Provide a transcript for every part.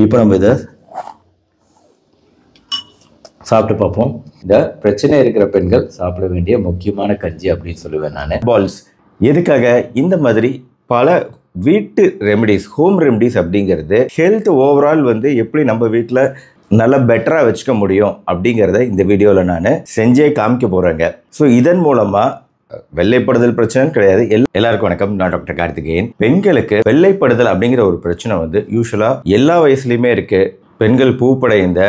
இப்போ நம்ம இதை சாப்பிட்டு பார்ப்போம். இந்த பிரச்சனை இருக்கிற பெண்கள் சாப்பிட வேண்டிய முக்கியமான கஞ்சி அப்படின்னு சொல்லுவேன் நான். பால்ஸ் எதுக்காக இந்த மாதிரி பல வீட்டு ரெமெடிஸ், ஹோம் ரெமெடிஸ் அப்படிங்கிறது ஹெல்த் ஓவரால் எப்படி நம்ம வீட்டில் நல்லா பெட்டராக வச்சுக்க முடியும் அப்படிங்கிறத இந்த வீடியோவில் நான் செஞ்சே காமிக்க போகிறேங்க. ஸோ இதன் மூலமாக வெள்ளைப்படுதல் பிரச்சனை கிடையாது. எல்லாருக்கும் வணக்கம். நான் டாக்டர் கார்த்திகேயன். பெண்களுக்கு வெள்ளைப்படுதல் அப்படிங்கிற ஒரு பிரச்சனை யூஸ்வலாக எல்லா வயசுலையுமே இருக்குது. பெண்கள் பூப்படைந்த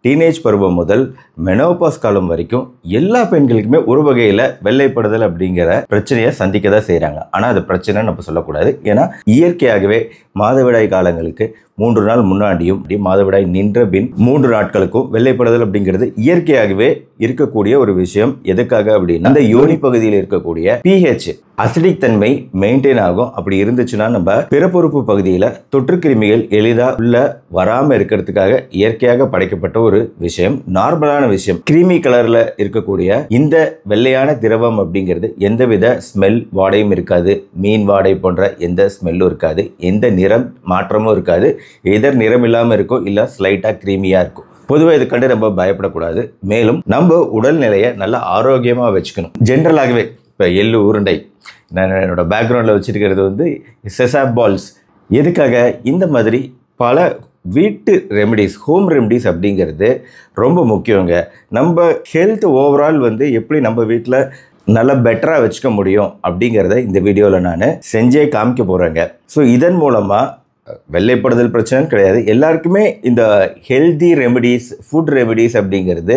டீனேஜ் பருவம் முதல் மெனோபாஸ் காலம் வரைக்கும் எல்லா பெண்களுக்குமே ஒரு வகையில் வெள்ளைப்படுதல் அப்படிங்கிற பிரச்சனையை சந்திக்க தான் செய்கிறாங்க. ஆனால் அது பிரச்சனை நம்ம சொல்லக்கூடாது. ஏன்னா இயற்கையாகவே மாதவிடாய் காலங்களுக்கு 3 நாள் முன்னாடியும் மாதவிடாய் நின்ற பின் 3 நாட்களுக்கும் வெள்ளைப்படுதல் அப்படிங்கிறது இயற்கையாகவே இருக்கக்கூடிய ஒரு விஷயம். எதுக்காக அப்படின்னா அந்த யோனி பகுதியில் இருக்கக்கூடிய pH அசிடிக் தன்மை மெயின்டைன் ஆகும். அப்படி இருந்துச்சுன்னா நம்ம பிறப்புறுப்பு பகுதியில் தொற்று கிருமிகள் எளிதாக உள்ள வராமல் இருக்கிறதுக்காக இயற்கையாக படைக்கப்பட்ட ஒரு விஷயம், நார்மலான விஷயம். கிரீமி கலர்ல இருக்கக்கூடிய இந்த வெள்ளையான திரவம் அப்படிங்கிறது எந்தவித ஸ்மெல் வாடையும் இருக்காது. மீன் வாடை போன்ற எந்த ஸ்மெல்லும் இருக்காது. எந்த நிறம் மாற்றமும் இருக்காது. எதர் நிறம் இல்லாமல் இருக்கும், இல்லை ஸ்லைட்டாக கிரீமியாக இருக்கும். பொதுவாக இது கண்டு நம்ம பயப்படக்கூடாது. மேலும் நம்ம உடல்நிலையை நல்லா ஆரோக்கியமாக வச்சுக்கணும். ஜென்ரலாகவே இப்போ எள்ளு உருண்டை நான் என்னோட பேக்ரவுண்டில் வச்சுருக்கிறது செசாப் பால்ஸ். எதுக்காக இந்த மாதிரி பல வீட்டு ரெமெடிஸ், ஹோம் ரெமெடிஸ் அப்படிங்கிறது ரொம்ப முக்கியங்க. நம்ம ஹெல்த் ஓவரால் எப்படி நம்ம வீட்டில் நல்லா பெட்டராக வச்சுக்க முடியும் அப்படிங்கிறத இந்த வீடியோவில் நான் செஞ்சே காமிக்க போகிறேங்க. ஸோ இதன் மூலமாக வெள்ளைப்படுதல் பிரச்சனை கிடையாது. எல்லாருக்குமே இந்த ஹெல்தி ரெமெடிஸ், ஃபுட் ரெமெடிஸ் அப்படிங்கிறது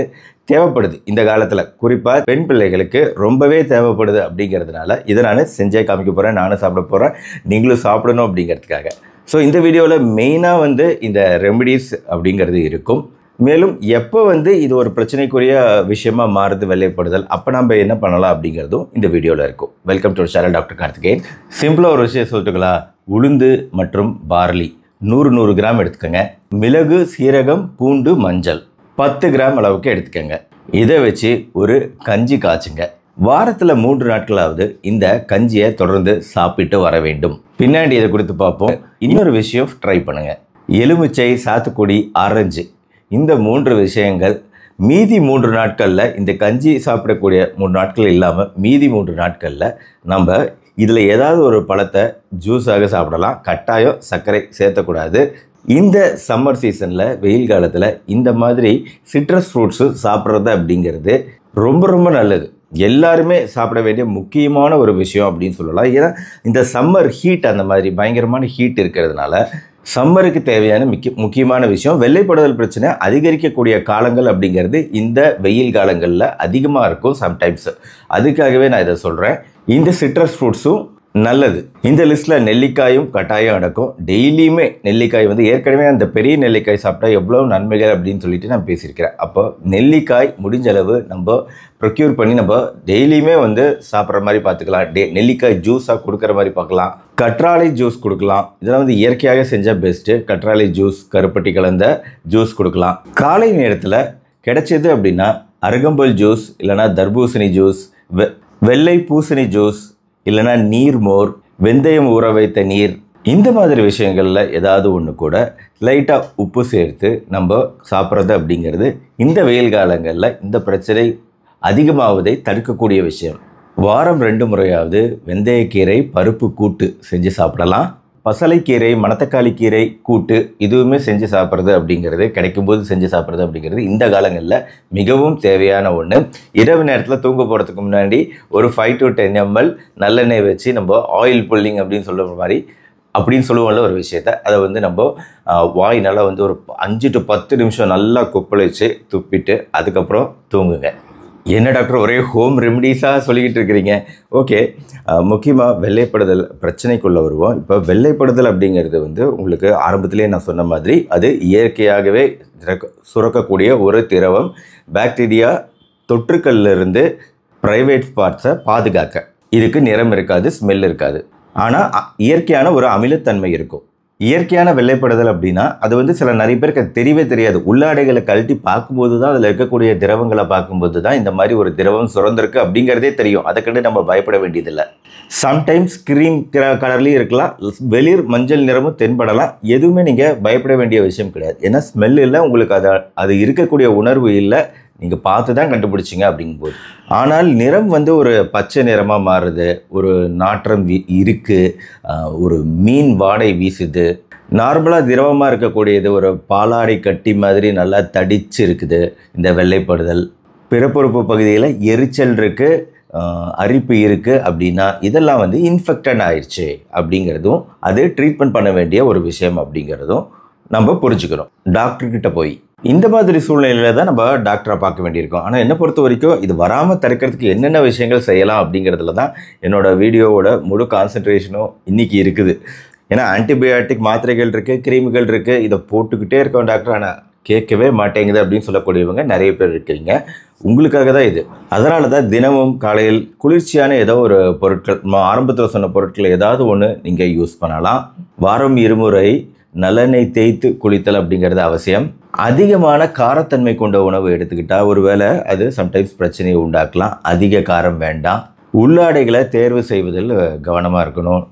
தேவைப்படுது. இந்த காலத்தில் குறிப்பாக பெண் பிள்ளைகளுக்கு ரொம்பவே தேவைப்படுது. அப்படிங்கிறதுனால இதை நான் செஞ்சே காமிக்க போகிறேன். நானும் சாப்பிட போகிறேன், நீங்களும் சாப்பிடணும் அப்படிங்கிறதுக்காக. ஸோ இந்த வீடியோவில் மெயினாக இந்த ரெமெடிஸ் அப்படிங்கிறது இருக்கும். மேலும் எப்போ இது ஒரு பிரச்சனைக்குரிய விஷயமா மாறுது வெள்ளைப்படுதல், அப்போ நம்ம என்ன பண்ணலாம் அப்படிங்கிறதும் இந்த வீடியோவில் இருக்கும். Welcome to channel doctor Karthikeyan. சிம்பிளாக ஒரு விஷயம் சொல்லிட்டுங்களா, உளுந்து மற்றும் பார்லி 100 கிராம் எடுத்துக்கோங்க. மிளகு, சீரகம், பூண்டு, மஞ்சள் 10 கிராம் அளவுக்கு எடுத்துக்கோங்க. இதை வச்சு ஒரு கஞ்சி காய்ச்சுங்க. வாரத்தில் 3 நாட்களாவது இந்த கஞ்சியை தொடர்ந்து சாப்பிட்டு வர வேண்டும். பின்னாடி இதை கொடுத்து பார்ப்போம். இன்னொரு விஷயம் ட்ரை பண்ணுங்க. எலுமிச்சை, சாத்துக்குடி, ஆரஞ்சு இந்த 3 விஷயங்கள் மீதி 3 நாட்களில், இந்த கஞ்சி சாப்பிடக்கூடிய 3 நாட்கள் இல்லாமல் மீதி 3 நாட்களில் நம்ம இதில் ஏதாவது ஒரு பழத்தை ஜூஸாக சாப்பிடலாம். கட்டாயம் சர்க்கரை சேர்த்தக்கூடாது. இந்த சம்மர் சீசனில், வெயில் காலத்தில் இந்த மாதிரி சிட்ரஸ் ஃப்ரூட்ஸு சாப்பிட்றது அப்படிங்கிறது ரொம்ப ரொம்ப நல்லது. எல்லாருமே சாப்பிட வேண்டிய முக்கியமான ஒரு விஷயம் அப்படின்னு சொல்லலாம். ஏன்னா இந்த சம்மர் ஹீட், அந்த மாதிரி பயங்கரமான ஹீட் இருக்கிறதுனால சம்மருக்கு தேவையான முக்கியமான விஷயம். வெள்ளைப்படுதல் பிரச்சனை அதிகரிக்கக்கூடிய காலங்கள் அப்படிங்கிறது இந்த வெயில் காலங்களில் அதிகமாக இருக்கும் சம்டைம்ஸ். அதுக்காகவே நான் இதை சொல்கிறேன். இந்த சிட்ரஸ் ஃப்ரூட்ஸும் நல்லது. இந்த லிஸ்ட்டில் நெல்லிக்காயும் கட்டாயம் அடக்கும். டெய்லியுமே நெல்லிக்காய் ஏற்கனவே அந்த பெரிய நெல்லிக்காய் சாப்பிட்டா எவ்வளோ நன்மைகள் அப்படின்னு சொல்லிட்டு நான் பேசியிருக்கிறேன். அப்போ நெல்லிக்காய் முடிஞ்ச அளவு நம்ம ப்ரொக்யூர் பண்ணி நம்ம டெய்லியுமே சாப்பிட்ற மாதிரி பார்த்துக்கலாம். நெல்லிக்காய் ஜூஸாக கொடுக்குற மாதிரி பார்க்கலாம். கற்றாழை ஜூஸ் கொடுக்கலாம். இதெல்லாம் இயற்கையாக செஞ்சால் பெஸ்ட்டு. கற்றாழை ஜூஸ், கருப்பட்டி கலந்த ஜூஸ் கொடுக்கலாம். காலை நேரத்தில் கிடைச்சது அப்படின்னா அருகம்புல் ஜூஸ், இல்லைனா தர்பூசணி ஜூஸ், வெள்ளை பூசணி ஜூஸ், இல்லைனா நீர்மோர், வெந்தயம் ஊற வைத்த நீர், இந்த மாதிரி விஷயங்களில் ஏதாவது ஒன்று கூட லைட்டாக உப்பு சேர்த்து நம்ம சாப்பிட்றது அப்படிங்கிறது இந்த வெயில் காலங்களில் இந்த பிரச்சனை அதிகமாவதை தடுக்கக்கூடிய விஷயம். வாரம் 2 முறையாவது வெந்தயக்கீரை பருப்பு கூட்டு செஞ்சு சாப்பிடலாம். பசலைக்கீரை, மணத்தக்காளி கீரை கூட்டு இதுவுமே செஞ்சு சாப்பிட்றது அப்படிங்கிறது, கிடைக்கும்போது செஞ்சு சாப்பிட்றது அப்படிங்கிறது இந்த காலங்களில் மிகவும் தேவையான ஒன்று. இரவு நேரத்தில் தூங்க போகிறதுக்கு முன்னாடி ஒரு 5 to 10 ml நல்லெண்ணெய் வச்சு நம்ம ஆயில் புல்லிங் அப்படின்னு சொல்லுவோம்ல ஒரு விஷயத்தை, அதை நம்ம வாய் நல்லா ஒரு 5 to 10 நிமிஷம் நல்லா கொப்பளிச்சு துப்பிட்டு அதுக்கப்புறம் தூங்குங்க. என்ன டாக்டர் ஒரே ஹோம் ரெமெடிஸாக சொல்லிக்கிட்டு இருக்கிறீங்க? ஓகே, முக்கியமாக வெள்ளைப்படுதல் பிரச்சனைக்குள்ளே வருவோம். இப்போ வெள்ளைப்படுதல் அப்படிங்கிறது உங்களுக்கு ஆரம்பத்திலே நான் சொன்ன மாதிரி அது இயற்கையாகவே சுரக்கக்கூடிய ஒரு திரவம். பாக்டீரியா தொற்றுக்கள்லேருந்து ப்ரைவேட் பார்ட்ஸை பாதுகாக்க. இதுக்கு நிறம் இருக்காது, ஸ்மெல் இருக்காது. ஆனால் இயற்கையான ஒரு அமிலத்தன்மை இருக்கும். இயற்கையான வெள்ளைப்படுதல் அப்படின்னா அது வந்து நிறைய பேருக்கு அது தெரியவே தெரியாது. உள்ளாடைகளை கழட்டி பார்க்கும்போது தான் அதில் இருக்கக்கூடிய திரவங்களை பார்க்கும்போது தான் இந்த மாதிரி ஒரு திரவம் சுரந்திருக்கு அப்படிங்கிறதே தெரியும். அதை கண்டு நம்ம பயப்பட வேண்டியதில்லை. சம்டைம்ஸ் கிரீம் கலர்லேயும் இருக்கலாம், வெளிர் மஞ்சள் நிறமும் தென்படலாம். எதுவுமே நீங்கள் பயப்பட வேண்டிய விஷயம் கிடையாது. ஏன்னா ஸ்மெல் இல்லை, உங்களுக்கு அது இருக்கக்கூடிய உணர்வு இல்லை, நீங்கள் பார்த்து தான் கண்டுபிடிச்சிங்க அப்படிங்கும்போது. ஆனால் நிறம் வந்து ஒரு பச்சை நிறமாக மாறுது, ஒரு நாற்றம் இருக்குது, ஒரு மீன் வாடை வீசுது, நார்மலாக திரவமாக இருக்கக்கூடியது ஒரு பாலாடை கட்டி மாதிரி நல்லா தடிச்சு இருக்குது. இந்த வெள்ளைப்படுதல் பிறப்புறுப்பு பகுதியில் எரிச்சல் இருக்குது, அரிப்பு இருக்குது அப்படின்னா இதெல்லாம் வந்து இன்ஃபெக்டட் ஆயிடுச்சு அப்படிங்கிறதும் அது ட்ரீட்மெண்ட் பண்ண வேண்டிய ஒரு விஷயம் அப்படிங்கிறதும் நம்ம புரிஞ்சுக்கிறோம். டாக்டர்கிட்ட போய் இந்த மாதிரி சூழ்நிலையில் தான் நம்ம டாக்டரை பார்க்க வேண்டியிருக்கோம். ஆனால் என்னை பொறுத்த வரைக்கும் இது வராமல் தடுக்கிறதுக்கு என்னென்ன விஷயங்கள் செய்யலாம் அப்படிங்கிறதுல தான் என்னோடய வீடியோவோட முழு கான்சன்ட்ரேஷனும் இன்றைக்கி இருக்குது. ஏன்னா ஆன்டிபயோட்டிக் மாத்திரைகள் இருக்குது, கிரீம்கள் இருக்குது, இதை போட்டுக்கிட்டே இருக்கோம் டாக்டர், ஆனால் கேட்கவே மாட்டேங்குது அப்படின்னு சொல்லக்கூடியவங்க நிறைய பேர் இருக்கீங்க. உங்களுக்காக தான் இது. அதனால தான் தினமும் காலையில் குளிர்ச்சியான ஏதோ ஒரு பொருட்கள், ஆரம்பத்தில் சொன்ன பொருட்கள் ஏதாவது ஒன்று நீங்கள் யூஸ் பண்ணலாம். வாரம் 2 முறை நல்லெண்ணெய் தேய்த்து குளித்தல் அப்படிங்கிறது அவசியம். அதிகமான காரத்தன்மை கொண்ட உணவு எடுத்துக்கிட்டால் ஒருவேளை அது சம்டைம்ஸ் பிரச்சனையை உண்டாக்கலாம். அதிக காரம் வேண்டாம். உள்ளாடைகளை தேர்வு செய்வதில் கவனமாக இருக்கணும்.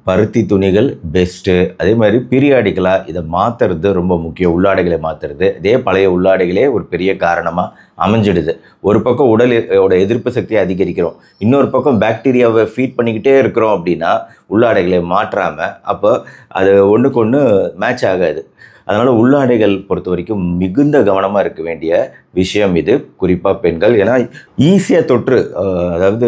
பருத்தி துணிகள் பெஸ்ட்டு. அதே மாதிரி பீரியாடிக்கலாக இதை மாற்றுறது ரொம்ப முக்கியம். உள்ளாடைகளை மாற்றுறது, இதே பழைய உள்ளாடைகளே ஒரு பெரிய காரணமாக அமைஞ்சிடுது. ஒரு பக்கம் உடலோட எதிர்ப்பு சக்தியை அதிகரிக்கிறோம், இன்னொரு பக்கம் பாக்டீரியாவை ஃபீட் பண்ணிக்கிட்டே இருக்கிறோம் அப்படின்னா உள்ளாடைகளை மாற்றாமல் அப்போ அது ஒன்றுக்கு ஒன்று மேட்ச் ஆகாது. அதனால் உள்ளாடைகள் பொறுத்த வரைக்கும் மிகுந்த கவனமாக இருக்க வேண்டிய விஷயம் இது, குறிப்பாக பெண்கள். ஏன்னா ஈஸியாக தொற்று, அதாவது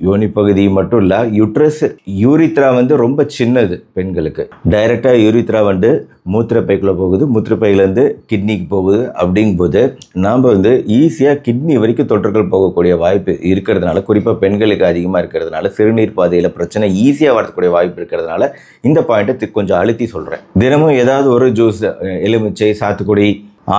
யோனி பகுதி மட்டும் இல்லை, யூட்ரஸ் யூரித்ரா வந்து ரொம்ப சின்னது பெண்களுக்கு. டைரெக்டாக யூரித்ரா வந்து மூத்திரப்பைக்குள்ளே போகுது, மூத்திரப்பையிலேருந்து கிட்னிக்கு போகுது. அப்படிங்கும்போது நாம் வந்து ஈஸியாக கிட்னி வரைக்கும் தொற்றுகள் போகக்கூடிய வாய்ப்பு இருக்கிறதுனால, குறிப்பாக பெண்களுக்கு அதிகமாக இருக்கிறதுனால, சிறுநீர் பாதையில் பிரச்சனை ஈஸியாக வரக்கூடிய வாய்ப்பு இருக்கிறதுனால இந்த பாயிண்ட்டை கொஞ்சம் அழுத்தி சொல்கிறேன். தினமும் ஏதாவது ஒரு ஜூஸ், எலுமிச்சை, சாத்துக்குடி,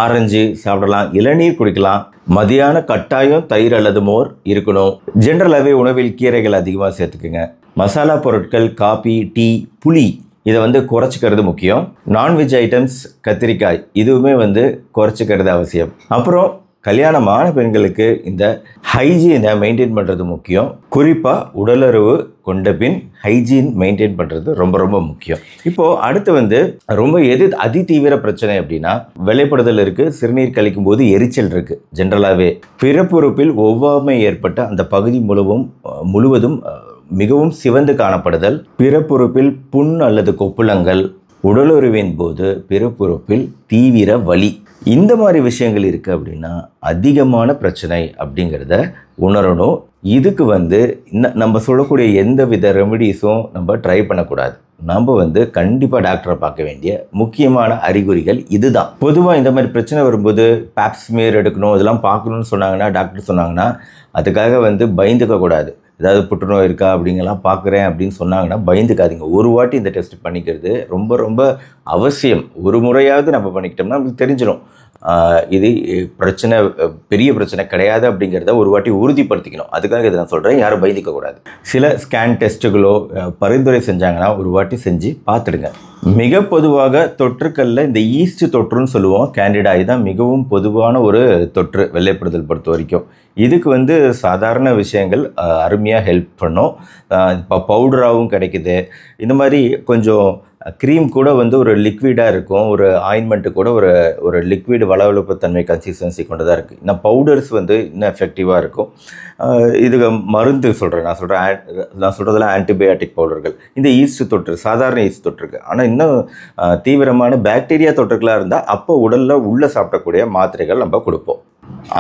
ஆரஞ்சு சாப்பிடலாம், இளநீர் குடிக்கலாம். மதியான கட்டாயம் தயிர் அல்லது மோர் இருக்கணும். ஜென்ரலாகவே உணவில் கீரைகள் அதிகமாக சேர்த்துக்குங்க. மசாலா பொருட்கள், காபி, டீ, புளி இதை வந்து குறைச்சிக்கிறது முக்கியம். நான்வெஜ் ஐட்டம்ஸ், கத்திரிக்காய் இதுவுமே வந்து குறைச்சிக்கிறது அவசியம். அப்புறம் கல்யாணமான பெண்களுக்கு இந்த ஹைஜீனை மெயின்டைன் பண்ணுறது முக்கியம். குறிப்பாக உடலுறவு கொண்ட பின் ஹைஜீன் மெயின்டைன் பண்ணுறது ரொம்ப ரொம்ப முக்கியம். இப்போது அடுத்து வந்து ரொம்ப அதிதீவிர பிரச்சனை அப்படின்னா வெள்ளைப்படுதல் இருக்குது, சிறுநீர் கழிக்கும் போது எரிச்சல் இருக்குது. ஜென்ரலாகவே பிறப்புறுப்பில் ஒவ்வாமை ஏற்பட்ட அந்த பகுதி முழுவதும் மிகவும் சிவந்து காணப்படுதல், பிறப்புறுப்பில் புண் அல்லது கொப்புளங்கள், உடலுறவின் போது பிறப்புறுப்பில் தீவிர வலி, இந்த மாதிரி விஷயங்கள் இருக்குது அப்படின்னா அதிகமான பிரச்சனை அப்படிங்கிறத உணரணும். இதுக்கு வந்து நம்ம சொல்லக்கூடிய எந்த வித ரெமிடிஸும் நம்ம ட்ரை பண்ணக்கூடாது. நம்ம வந்து கண்டிப்பாக டாக்டரை பார்க்க வேண்டிய முக்கியமான அறிகுறிகள் இதுதான். பொதுவாக இந்த மாதிரி பிரச்சனை வரும்போது பேப்ஸ்மியர் எடுக்கணும், இதெல்லாம் பார்க்கணுன்னு சொன்னாங்கன்னா, டாக்டர் சொன்னாங்கன்னா அதுக்காக வந்து பயந்துக்கக்கூடாது. ஏதாவது புற்றுநோய் இருக்கா அப்படிங்கலாம் பார்க்குறேன் அப்படின்னு சொன்னாங்கன்னா பயந்துக்காதீங்க. ஒரு வாட்டி இந்த டெஸ்ட் பண்ணிக்கிறது ரொம்ப ரொம்ப அவசியம். ஒரு முறையாவது நம்ம பண்ணிக்கிட்டோம்னா நமக்கு தெரிஞ்சிடும் இது பிரச்சனை, பெரிய பிரச்சனை கிடையாது அப்படிங்கிறத ஒரு வாட்டி உறுதிப்படுத்திக்கணும். அதுக்காக இதை நான் சொல்கிறேன், யாரும் பயந்துக்கக்கூடாது. சில ஸ்கேன் டெஸ்ட்டுகளோ பரிந்துரை செஞ்சாங்கன்னா ஒரு வாட்டி செஞ்சு பார்த்துடுங்க. மிக பொதுவாக தொற்றுக்களில் இந்த ஈஸ்ட் தொற்றுன்னு சொல்லுவோம், கேண்டிடா, இதுதான் மிகவும் பொதுவான ஒரு தொற்று வெள்ளைப்படுதல் பொறுத்த வரைக்கும். இதுக்கு வந்து சாதாரண விஷயங்கள் அருமையாக ஹெல்ப் பண்ணும். இப்போ பவுடராகவும் கிடைக்குது. இந்த மாதிரி கொஞ்சம் க்ரீம் கூட வந்து ஒரு லிக்விடாக இருக்கும், ஒரு ஆயின்மெண்ட்டு கூட ஒரு லிக்விட் வளவளப்பு தன்மை கன்சிஸ்டன்சி கொண்டதாக இருக்குது. இன்னும் பவுடர்ஸ் வந்து இன்னும் எஃபெக்டிவாக இருக்கும். இதுக்கு மருந்து சொல்கிறேன், நான் சொல்கிறதுலாம் ஆன்டிபயோட்டிக் பவுடர்கள். இந்த ஈஸ்ட் தொற்று சாதாரண ஈஸ்ட் தொற்றுக்கு. ஆனால் இன்னும் தீவிரமான பாக்டீரியா தொற்றுக்களாக இருந்தால் அப்போ உடலில் உள்ளே சாப்பிடக்கூடிய மாத்திரைகள் நம்ம கொடுப்போம்.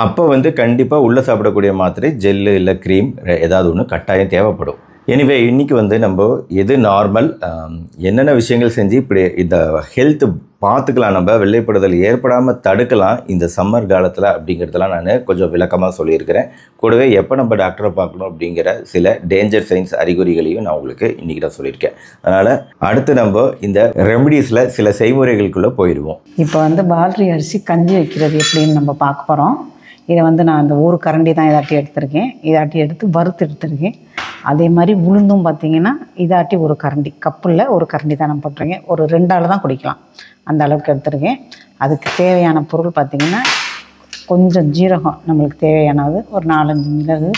அப்போ வந்து கண்டிப்பாக உள்ளே சாப்பிடக்கூடிய மாத்திரை, ஜெல்லு இல்லை க்ரீம் ஏதாவது ஒன்று கட்டாயம் தேவைப்படும். எனிவே இன்றைக்கி வந்து நம்ம எது நார்மல், என்னென்ன விஷயங்கள் செஞ்சு இப்படி இந்த ஹெல்த்து பார்த்துக்கலாம், நம்ம வெள்ளைப்படுதல் ஏற்படாமல் தடுக்கலாம் இந்த சம்மர் காலத்தில் அப்படிங்கிறதெல்லாம் நான் கொஞ்சம் விளக்கமாக சொல்லியிருக்கிறேன். கூடவே எப்போ நம்ம டாக்டரை பார்க்கணும் அப்படிங்கிற சில டேஞ்சர் சைன்ஸ் அறிகுறிகளையும் நான் உங்களுக்கு இன்றைக்கி தான் சொல்லியிருக்கேன். அதனால் அடுத்து நம்ம இந்த ரெமடிஸில் சில செய்முறைகளுக்குள்ளே போயிடுவோம். இப்போ வந்து பால்ரி அரிசி கஞ்சி வைக்கிறது எப்படின்னு நம்ம பார்க்க போகிறோம். இதை வந்து நான் இந்த ஒரு கரண்டி தான் இதாட்டி எடுத்திருக்கேன். இதாட்டி எடுத்து வறுத்து எடுத்திருக்கேன். அதே மாதிரி உளுந்தும் பார்த்திங்கன்னா இதாட்டி ஒரு கரண்டி, கப்பில் ஒரு கரண்டி தான் நான் போட்டிருக்கேன். ஒரு 2 ஆள் தான் குடிக்கலாம், அந்த அளவுக்கு எடுத்துருக்கேன். அதுக்கு தேவையான பொருள் பார்த்திங்கன்னா கொஞ்சம் ஜீரகம் நம்மளுக்கு தேவையானது, ஒரு 4-5 மிளகு,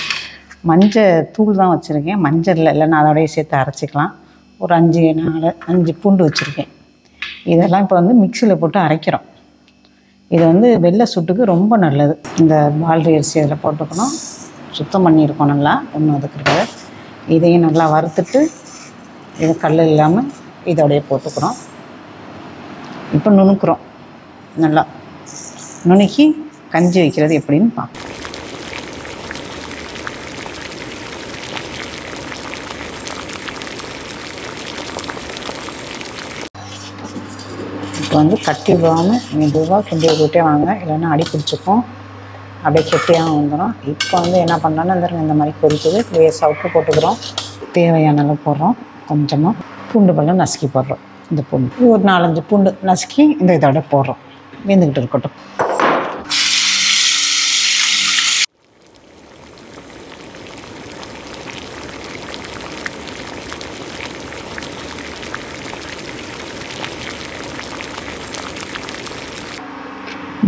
மஞ்சள் தூள் தான் வச்சுருக்கேன், மஞ்சள் இல்லைன்னா அதோடய சேர்த்து அரைச்சிக்கலாம். ஒரு 5 பூண்டு வச்சுருக்கேன். இதெல்லாம் இப்போ வந்து மிக்சியில் போட்டு அரைக்கிறோம். இது வந்து வெள்ளை சுட்டுக்கு ரொம்ப நல்லது. இந்த பால்ரி அரிசி அதில் போட்டுக்கணும், சுத்தம் பண்ணியிருக்கோம் நல்லா ஒன்றும் அதுக்கு. இதையும் நல்லா வறுத்துட்டு இது கல் இல்லாமல் இதோடைய போட்டுக்கிறோம். இப்போ நுணுக்குறோம், நல்லா நுணுக்கி கஞ்சி வைக்கிறது எப்படின்னு பார்ப்போம். இப்போ வந்து கட்டி விடாமல் மெதுவாக கிண்டி விட்டுட்டே வாங்க, இல்லைன்னா அடி பிடிச்சிக்கும், அப்படியே கெட்டியாக வந்துடும். இப்போ வந்து என்ன பண்ணுறோன்னா இந்த மாதிரி கொதிக்குது, லேசாக உப்பு போட்டுக்கிறோம், தேவையான அளவு போடுறோம், கொஞ்சமாக பூண்டு பல்ல நசுக்கி போடுறோம். இந்த பூண்டு ஒரு 4-5 பூண்டு நசுக்கி இந்த இதோட போடுறோம், வெந்துக்கிட்டு இருக்கட்டும்.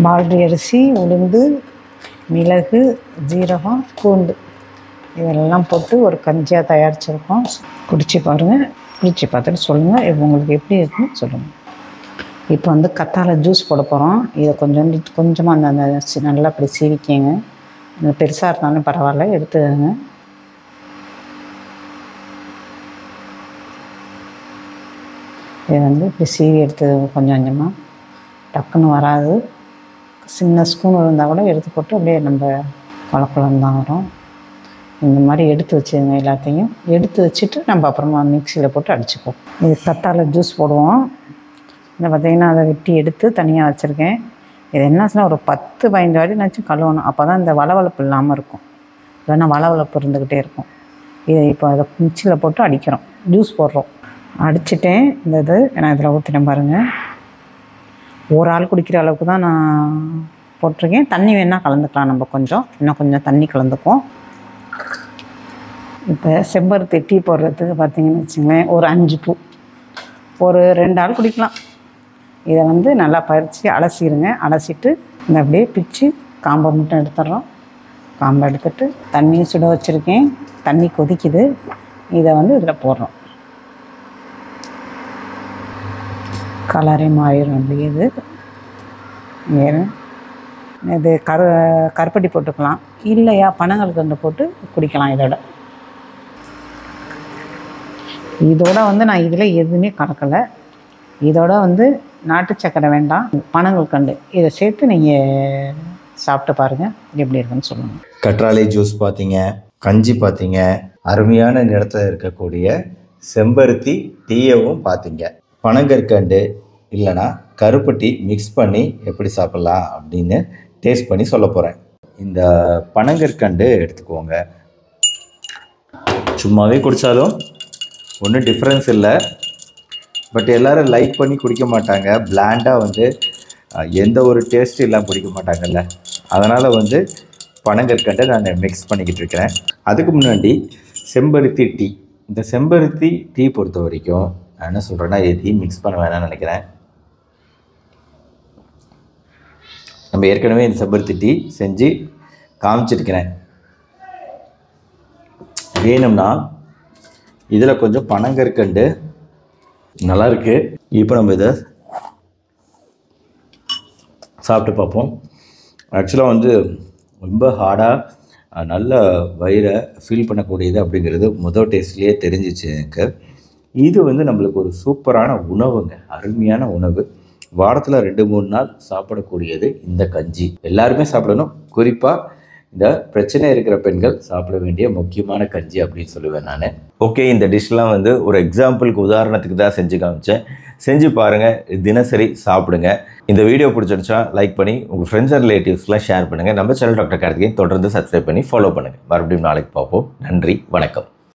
பால்ரி அரிசி, உளுந்து, மிளகு, ஜீரகம், பூண்டு இதெல்லாம் போட்டு ஒரு கஞ்சியாக தயாரிச்சிருக்கோம். குடிச்சு பாருங்கள், குடிச்சு பார்த்துட்டு சொல்லுங்கள் உங்களுக்கு எப்படி இருக்குன்னு சொல்லுங்கள். இப்போ வந்து கத்தாழை ஜூஸ் போட போகிறோம். இதை கொஞ்சமாக அந்த நல்லா அப்படி சீவிக்கங்க, அந்த பெருசாக இருந்தாலும் பரவாயில்ல, எடுத்துக்கங்க. இதை வந்து இப்படி சீவி எடுத்து கொஞ்சம் கொஞ்சமாக, டக்குன்னு வராது, சின்ன ஸ்பூன் இருந்தால் கூட எடுத்து போட்டு அப்படியே நம்ம குழக்குழம்பு தான் வரும். இந்த மாதிரி எடுத்து வச்சுருங்க, எல்லாத்தையும் எடுத்து வச்சுட்டு நம்ம அப்புறமா மிக்சியில் போட்டு அடிச்சுப்போம். இது கத்தாழை ஜூஸ் போடுவோம். இதை பார்த்திங்கன்னா அதை வெட்டி எடுத்து தனியாக வச்சுருக்கேன். இது என்ன ஒரு 10-15 வாட்டினாச்சும் கழுவணும், அப்போ தான் இந்த வளவளப்பு இல்லாமல் இருக்கும், இல்லைன்னா வளவளப்பு இருந்துக்கிட்டே இருக்கும். இதை இப்போ அதை மிக்சியில் போட்டு அடிக்கிறோம், ஜூஸ் போடுறோம். அடிச்சுட்டேன், இந்த இது நான் இதில் ஊற்றினேன் பாருங்கள். ஒரு ஆள் குடிக்கிற அளவுக்கு தான் நான் போட்டிருக்கேன். தண்ணி வேணால் கலந்துக்கலாம், நம்ம இன்னும் கொஞ்சம் தண்ணி கலந்துக்குவோம். இப்போ செம்பருத்தி டீ போடுறதுக்கு பார்த்திங்கன்னு வச்சுங்களேன், ஒரு 5 பூ, ஒரு 2 ஆள் குடிக்கலாம். இதை வந்து நல்லா பறித்து அலசிடுங்க. அலசிட்டு இந்த அப்படியே பிச்சு காம்பை மட்டும் எடுத்துடுறோம். காம்பை எடுத்துட்டு தண்ணியும் சுட வச்சுருக்கேன், தண்ணி கொதிக்குது. இதை வந்து இதில் போடுறோம். கலரே மாறிடும் அப்படியே. இது கருப்பட்டி போட்டுக்கலாம், இல்லையா பனங்கல்கண்டு போட்டு குடிக்கலாம். இதோட வந்து நான் இதில் எதுவுமே கலக்கலை. இதோட வந்து நாட்டு சக்கரை வேண்டாம், பனங்கல்கண்டு இதை சேர்த்து நீங்கள் சாப்பிட்டு பாருங்கள், எப்படி இருக்குன்னு சொல்லுங்கள். கற்றாழை ஜூஸ் பார்த்தீங்க, கஞ்சி பார்த்தீங்க, அருமையான நிறத்தில் இருக்கக்கூடிய செம்பருத்தி டீயவும் பார்த்தீங்க. பனங்கற்கண்டு இல்லைனா கருப்பட்டி மிக்ஸ் பண்ணி எப்படி சாப்பிட்லாம் அப்படின்னு டேஸ்ட் பண்ணி சொல்ல போகிறேன். இந்த பனங்கற்கண்டு எடுத்துக்கோங்க. சும்மாவே குடித்தாலும் ஒன்றும் டிஃப்ரென்ஸ் இல்லை, பட் எல்லோரும் லைக் பண்ணி குடிக்க மாட்டாங்க. பிளாண்டாக வந்து எந்த ஒரு டேஸ்ட்டும் இல்லாமல் குடிக்க மாட்டாங்கல்ல, அதனால் வந்து பனங்கற்கண்டை நான் மிக்ஸ் பண்ணிக்கிட்டு இருக்கிறேன். அதுக்கு முன்னாடி செம்பருத்தி டீ. இந்த செம்பருத்தி டீ பொறுத்த வரைக்கும் நான் என்ன சொல்கிறேன்னா, எதையும் மிக்ஸ் பண்ண வேணாம்னு நினைக்கிறேன். நம்ம ஏற்கனவே இந்த செம்பருத்தி டீ செஞ்சு காமிச்சிருக்கிறேன். வேணும்னா இதில் கொஞ்சம் பனங்கற்கண்டு நல்லாயிருக்கு. இப்போ நம்ம இதை சாப்பிட்டு பார்ப்போம். ஆக்சுவலாக வந்து ரொம்ப ஹார்டாக நல்ல வயிறை ஃபீல் பண்ணக்கூடியது அப்படிங்கிறது முதல் டேஸ்ட்லேயே தெரிஞ்சிச்சு எனக்கு. இது வந்து நம்மளுக்கு ஒரு சூப்பரான உணவுங்க, அருமையான உணவு. வாரத்தில் 2-3 நாள் சாப்பிடக்கூடியது இந்த கஞ்சி. எல்லாருமே சாப்பிடணும், குறிப்பாக இந்த பிரச்சனை இருக்கிற பெண்கள் சாப்பிட வேண்டிய முக்கியமான கஞ்சி அப்படின்னு சொல்லுவேன் நான். ஓகே, இந்த டிஷ்லாம் வந்து ஒரு எக்ஸாம்பிளுக்கு உதாரணத்துக்கு தான் செஞ்சு காமிச்சேன். செஞ்சு பாருங்கள், தினசரி சாப்பிடுங்க. இந்த வீடியோ பிடிச்சிருச்சா லைக் பண்ணி உங்கள் ஃப்ரெண்ட்ஸ் அண்ட் ரிலேட்டிவ்ஸ்லாம் ஷேர் பண்ணுங்கள். நம்ம சேனல் டாக்டர் கார்த்திகேயன் தொடர்ந்து சப்ஸ்கிரைப் பண்ணி ஃபாலோ பண்ணுங்கள். மறுபடியும் நாளைக்கு பார்ப்போம். நன்றி, வணக்கம்.